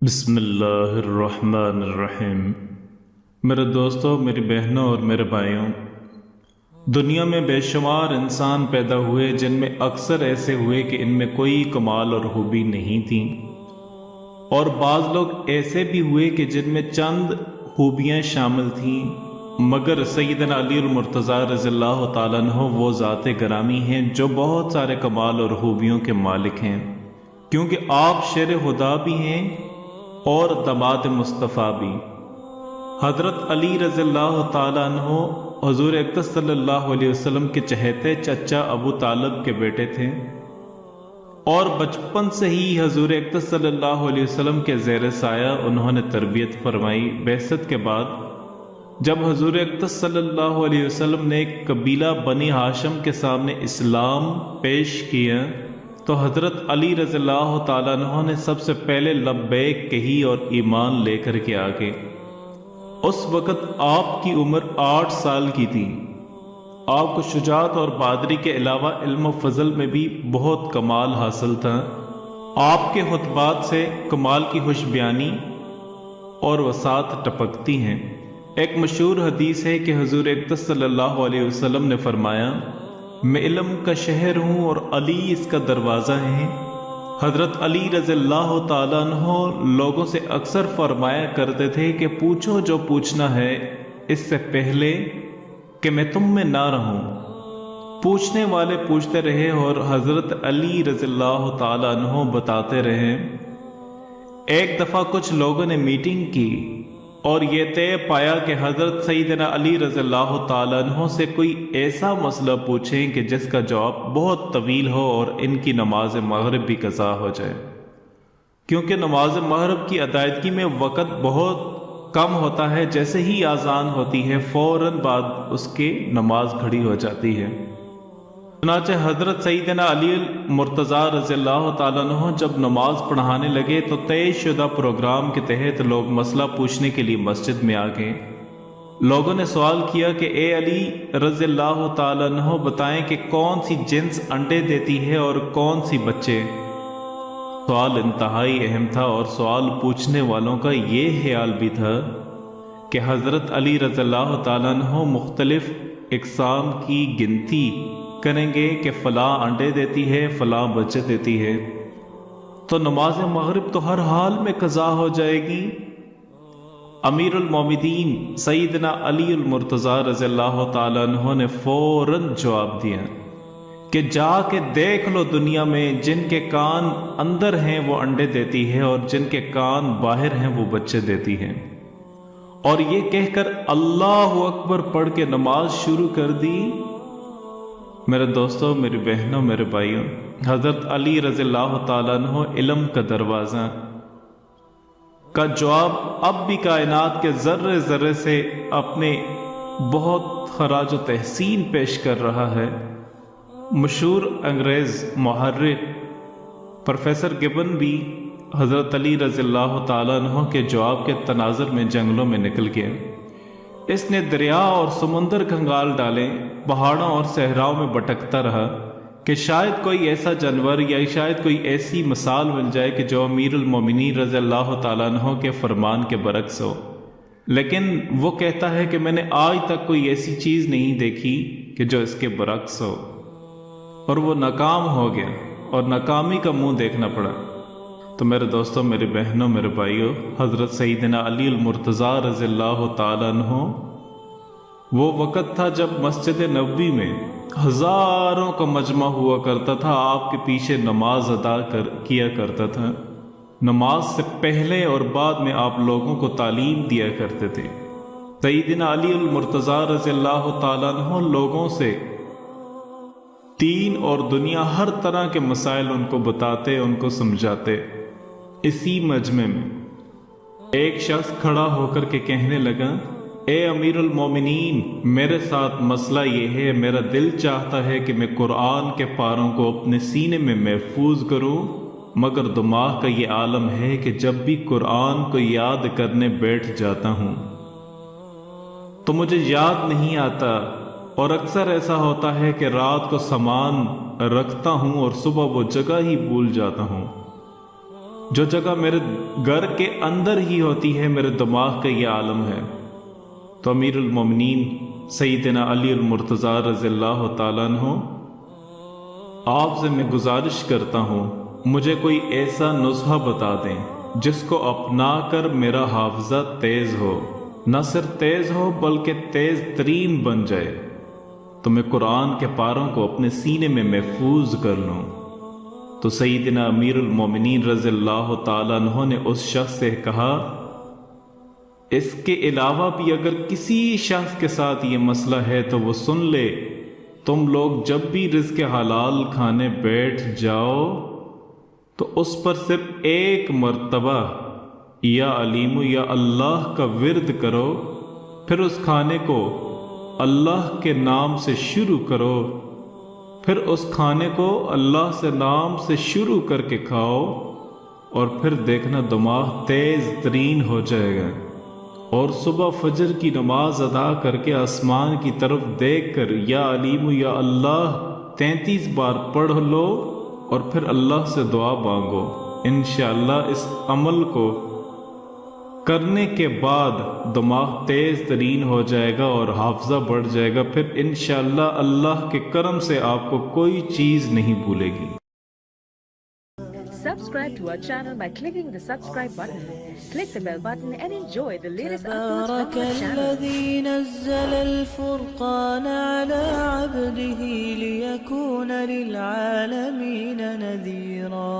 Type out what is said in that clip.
بسم اللہ الرحمن الرحیم۔ میرے دوستوں، میری بہنوں اور میرے بھائیوں، دنیا میں بے شمار انسان پیدا ہوئے جن میں اکثر ایسے ہوئے کہ ان میں کوئی کمال اور خوبی نہیں تھی، اور بعض لوگ ایسے بھی ہوئے کہ جن میں چند خوبیاں شامل تھیں، مگر سیدنا علی المرتضیٰ رضی اللہ تعالیٰ عنہ وہ ذات گرامی ہیں جو بہت سارے کمال اور خوبیوں کے مالک ہیں، کیونکہ آپ شیر خدا بھی ہیں اور داماد مصطفیٰ بھی۔ حضرت علی رضی اللہ تعالیٰ عنہ حضور اقدس صلی اللہ علیہ وسلم کے چہیتے چچا ابو طالب کے بیٹے تھے، اور بچپن سے ہی حضور اقدس صلی اللہ علیہ وسلم کے زیر سایہ انہوں نے تربیت فرمائی۔ بعثت کے بعد جب حضور اقدس صلی اللہ علیہ وسلم نے ایک قبیلہ بنی ہاشم کے سامنے اسلام پیش کیا تو حضرت علی رضی اللہ تعالیٰ عنہ نے سب سے پہلے لبیک کہی اور ایمان لے کر کے آگے۔ اس وقت آپ کی عمر 8 سال کی تھی۔ آپ کو شجاعت اور بہادری کے علاوہ علم و فضل میں بھی بہت کمال حاصل تھا۔ آپ کے خطبات سے کمال کی خوش بیانی اور وسعت ٹپکتی ہیں۔ ایک مشہور حدیث ہے کہ حضور اقدس صلی اللہ علیہ وسلم نے فرمایا، میں علم کا شہر ہوں اور علی اس کا دروازہ ہے۔ حضرت علی رضی اللہ تعالیٰ عنہ لوگوں سے اکثر فرمایا کرتے تھے کہ پوچھو جو پوچھنا ہے اس سے پہلے کہ میں تم میں نہ رہوں۔ پوچھنے والے پوچھتے رہے اور حضرت علی رضی اللہ تعالیٰ عنہ بتاتے رہے۔ ایک دفعہ کچھ لوگوں نے میٹنگ کی اور یہ طے پایا کہ حضرت سیدنا علی رضی اللہ تعالیٰ عنہ سے کوئی ایسا مسئلہ پوچھیں کہ جس کا جواب بہت طویل ہو اور ان کی نماز مغرب بھی قضا ہو جائے، کیونکہ نماز مغرب کی ادائیگی میں وقت بہت کم ہوتا ہے۔ جیسے ہی اذان ہوتی ہے فوراً بعد اس کے نماز کھڑی ہو جاتی ہے۔ چنانچہ حضرت سیدنا علی مرتضیٰ رضی اللہ تعالیٰ عنہ جب نماز پڑھانے لگے تو طے شدہ پروگرام کے تحت لوگ مسئلہ پوچھنے کے لیے مسجد میں آ گئے۔ لوگوں نے سوال کیا کہ اے علی رضی اللہ تعالیٰ عنہ بتائیں کہ کون سی جنس انڈے دیتی ہے اور کون سی بچے۔ سوال انتہائی اہم تھا اور سوال پوچھنے والوں کا یہ خیال بھی تھا کہ حضرت علی رضی اللہ تعالیٰ عنہ مختلف اقسام کی گنتی کریں گے کہ فلاں انڈے دیتی ہے، فلاں بچے دیتی ہے، تو نماز مغرب تو ہر حال میں قضا ہو جائے گی۔ امیر المومنین سیدنا علی المرتضیٰ رضی اللہ تعالیٰ عنہ نے فوراً جواب دیا کہ جا کے دیکھ لو دنیا میں جن کے کان اندر ہیں وہ انڈے دیتی ہے اور جن کے کان باہر ہیں وہ بچے دیتی ہے، اور یہ کہہ کر اللہ اکبر پڑھ کے نماز شروع کر دی۔ میرے دوستوں، میری بہنوں، میرے بھائیوں، حضرت علی رضی اللہ تعالیٰ عنہ علم کا دروازہ کا جواب اب بھی کائنات کے ذرے ذرے سے اپنے بہت خراج و تحسین پیش کر رہا ہے۔ مشہور انگریز محرر پروفیسر گبن بھی حضرت علی رضی اللہ تعالیٰ عنہ کے جواب کے تناظر میں جنگلوں میں نکل گیا۔ اس نے دریا اور سمندر کھنگال ڈالے، پہاڑوں اور صحراؤں میں بھٹکتا رہا کہ شاید کوئی ایسا جانور یا شاید کوئی ایسی مثال مل جائے کہ جو امیر المومنین رضی اللہ تعالیٰ عنہ کے فرمان کے برعکس ہو، لیکن وہ کہتا ہے کہ میں نے آج تک کوئی ایسی چیز نہیں دیکھی کہ جو اس کے برعکس ہو، اور وہ ناکام ہو گیا اور ناکامی کا منہ دیکھنا پڑا۔ تو میرے دوستوں، میری بہنوں، میرے بھائیوں، حضرت سیدنا علی المرتضیٰ رضی اللہ تعالیٰ عنہ وہ وقت تھا جب مسجد نبوی میں ہزاروں کا مجمع ہوا کرتا تھا، آپ کے پیچھے نماز ادا کیا کرتا تھا۔ نماز سے پہلے اور بعد میں آپ لوگوں کو تعلیم دیا کرتے تھے۔ سیدنا علی المرتضیٰ رضی اللہ تعالیٰ عنہ لوگوں سے دین اور دنیا ہر طرح کے مسائل ان کو بتاتے، ان کو سمجھاتے۔ اسی مجمع میں ایک شخص کھڑا ہو کر کے کہنے لگا، اے امیر المومنین، میرے ساتھ مسئلہ یہ ہے، میرا دل چاہتا ہے کہ میں قرآن کے پاروں کو اپنے سینے میں محفوظ کروں، مگر دماغ کا یہ عالم ہے کہ جب بھی قرآن کو یاد کرنے بیٹھ جاتا ہوں تو مجھے یاد نہیں آتا، اور اکثر ایسا ہوتا ہے کہ رات کو سامان رکھتا ہوں اور صبح وہ جگہ ہی بھول جاتا ہوں۔ جو جگہ میرے گھر کے اندر ہی ہوتی ہے میرے دماغ کا یہ عالم ہے۔ تو امیر المومنین سیدنا علی المرتضیٰ رضی اللہ تعالیٰ عنہ، آپ سے میں گزارش کرتا ہوں مجھے کوئی ایسا نسخہ بتا دیں جس کو اپنا کر میرا حافظہ تیز ہو، نہ صرف تیز ہو بلکہ تیز ترین بن جائے، تو میں قرآن کے پاروں کو اپنے سینے میں محفوظ کر لوں۔ تو سیدنا امیر المومنین رضی اللہ تعالیٰ عنہ نے اس شخص سے کہا، اس کے علاوہ بھی اگر کسی شخص کے ساتھ یہ مسئلہ ہے تو وہ سن لے، تم لوگ جب بھی رزق حلال کھانے بیٹھ جاؤ تو اس پر صرف ایک مرتبہ یا علیم یا اللہ کا ورد کرو، پھر اس کھانے کو اللہ کے نام سے شروع کرو، پھر اس کھانے کو اللہ سے نام سے شروع کر کے کھاؤ، اور پھر دیکھنا دماغ تیز ترین ہو جائے گا، اور صبح فجر کی نماز ادا کر کے آسمان کی طرف دیکھ کر یا علیم یا اللہ 33 بار پڑھ لو، اور پھر اللہ سے دعا مانگو۔ انشاءاللہ اس عمل کو کرنے کے بعد دماغ تیز ترین ہو جائے گا اور حافظہ بڑھ جائے گا، پھر انشاءاللہ اللہ کے کرم سے آپ کو کوئی چیز نہیں بھولے گی۔ Subscribe to our channel by clicking the subscribe button. Click the bell button and enjoy the latest uploads from our تبارك channel. الذي نزل الفرقان على عبده ليكون للعالمين نذيرا